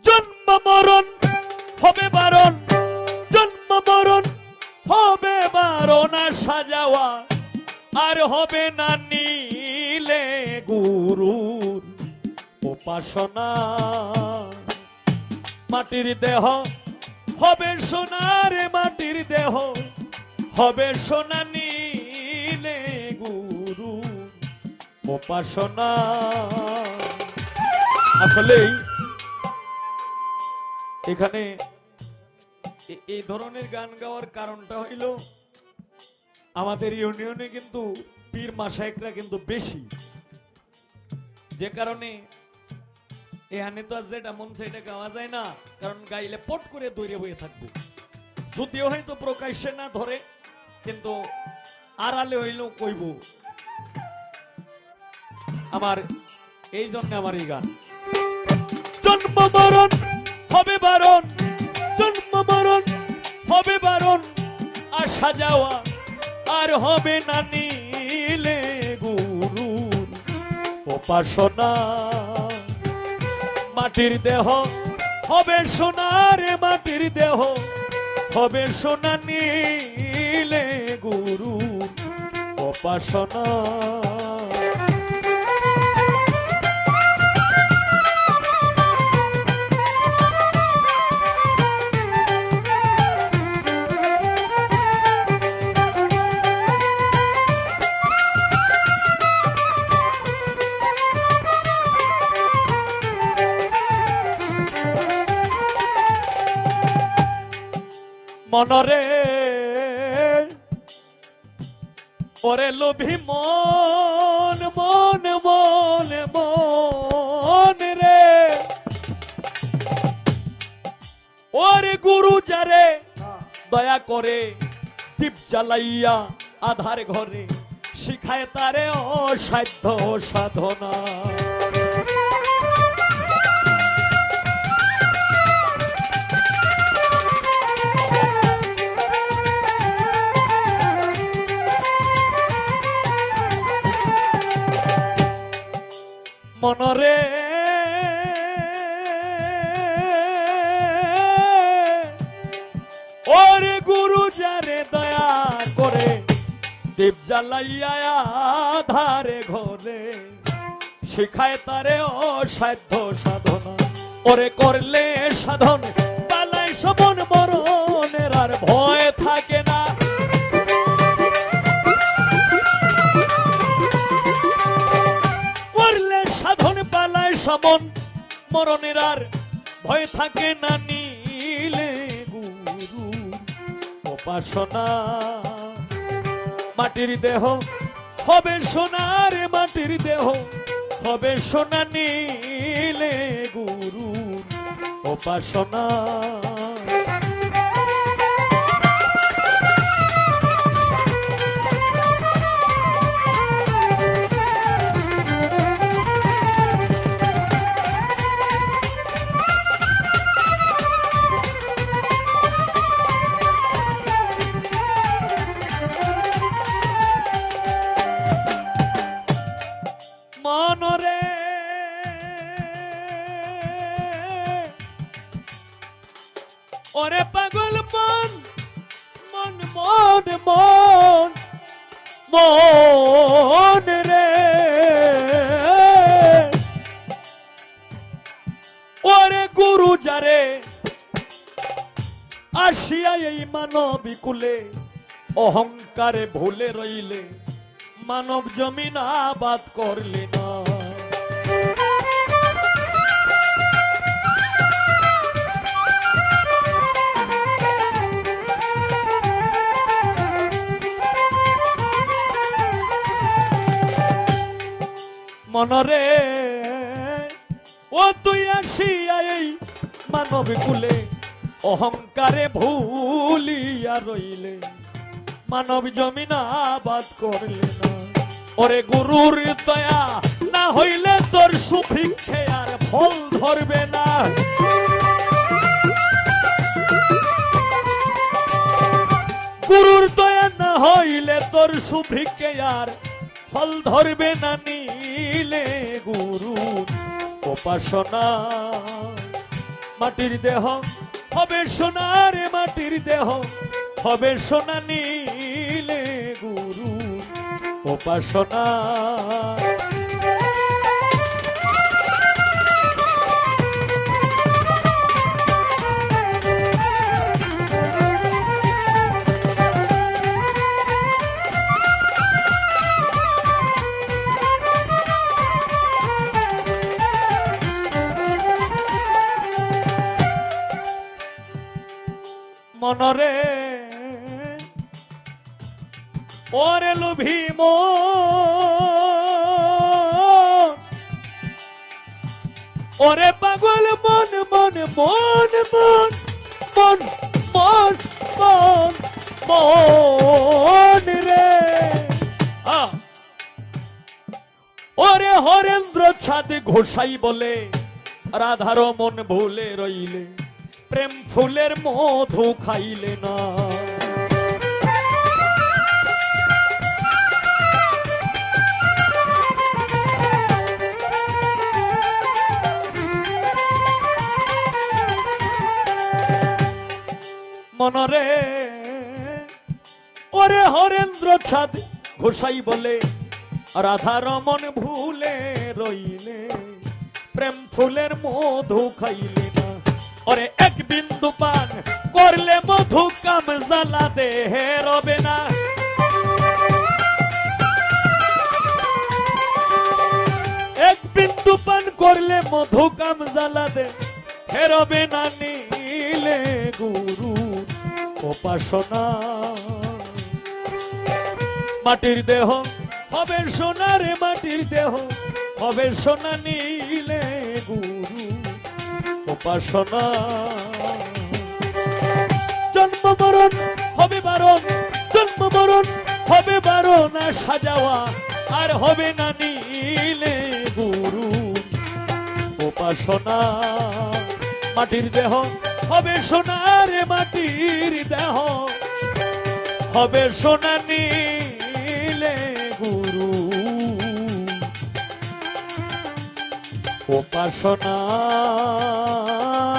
জন্ম মরণ হবে বারণ, জন্ম মরণ হবে বারণ, আসা যাওয়া আর হবে না নীলে গুরুর উপাসনা। মাটির দেহ হবে সোনার, মাটির দেহ হবে সোনা, নীলে গুরু উপাসনা। আসলেই এখানে এই ধরনের গান গাওয়ার কারণটা হইল আমাদের ইউনিয়নে কিন্তু পীর মাশায়েখরা কিন্তু বেশি, যে কারণে এখানে তো যেটা মন সেটা গাওয়া যায় না, কারণ গাইলে পট করে দৌড়ে হয়ে থাকবে। যদিও হয়তো প্রকাশ্যে না ধরে, কিন্তু আড়ালে হইলেও কইব। আমার এই জন্য আমার এই গান। জন্ম মরণ হবে বারণ, জন্ম মরণ হবে বারণ, আসা যাওয়া আর হবে না নীলে গুরুর উপাসনা। মাটির দেহ হবে সোনার, মাটির দেহ হবে সোনা, নীলে গুরুর উপাসনা। মনরে ওরে লোভী মন, মন মন মন রে, ওরে গুরু যারে দয়া করে দীপ জ্বালাইয়া আধার ঘরে শিখায় তারে অসাধ্য সাধনা। মনরে ওরে গুরু যারে দয়া করে দীপ জ্বালাইয়া আধারে ঘরে শিখায় তারে অসাধ্য সাধনা। ওরে করলে সাধন পালায় সমন, মরণের আর ভয় থাকে না। সমন মরণের আর ভয় থাকে না, নীলে গুরু উপাসনা। মাটির দেহ হবে সোনার, মাটির দেহ হবে সোনা, নীলে গুরু উপাসনা। মনরে ওরে পাগল মন, মন মন মন মন রে, ওরে গুরু যারে আসিয়া এই মানবী কুলে অহংকারে ভুলে রইলে মানব জমিন আবাদ করলে না। মনরে ও তুই আসিয়া এই মানব কুলে অহংকারে ভুলিয়া রইলে মানব জমিন আবাদ করলে না। ওরে গুরুর দয়া না হইলে তোর সুভিক্ষে আর ফল ধরবে না। গুরুর দয়া না হইলে তোর সুভিক্ষে আর ফল ধরবে না, নীলে গুরু উপাসনা। মাটির দেহ হবে সোনার মাটির দেহ হবে সোনা নীলে গুরু উপাসনা মনরে ওরে লুভিম ওরে পাগল মন মন মন মন মন মন মন মন রে ওরে হরেন্দ্র ছাদ ঘোষাই বলে রাধার মন ভুলে রইলে প্রেম ফুলের মধু খাইলে না মনরে ওরে হরেন্দ্র ছাদ ঘোষাই বলে রাধার মন ভুলে রইলে প্রেম ফুলের মধু খাইলে না ওরে এক বিন্দু পান করলে মধু কাম জ্বালা দেহে রবে না এক বিন্দু পান করলে মধু কাম জ্বালা দে হেরবে না নীলে গুরু উপাসনা মাটির দেহ হবে সোনার মাটির দেহ হবে সোনা নীলে গুরু উপাসনা জন্ম মরণ হবে বারণ জন্ম মরণ হবে বারণ সাজাওয়া আর হবে না নীলে গুরু উপাসনা মাটির দেহ হবে সোনার মাটির দেহ হবে সোনা নীলে গুরু উপাসনা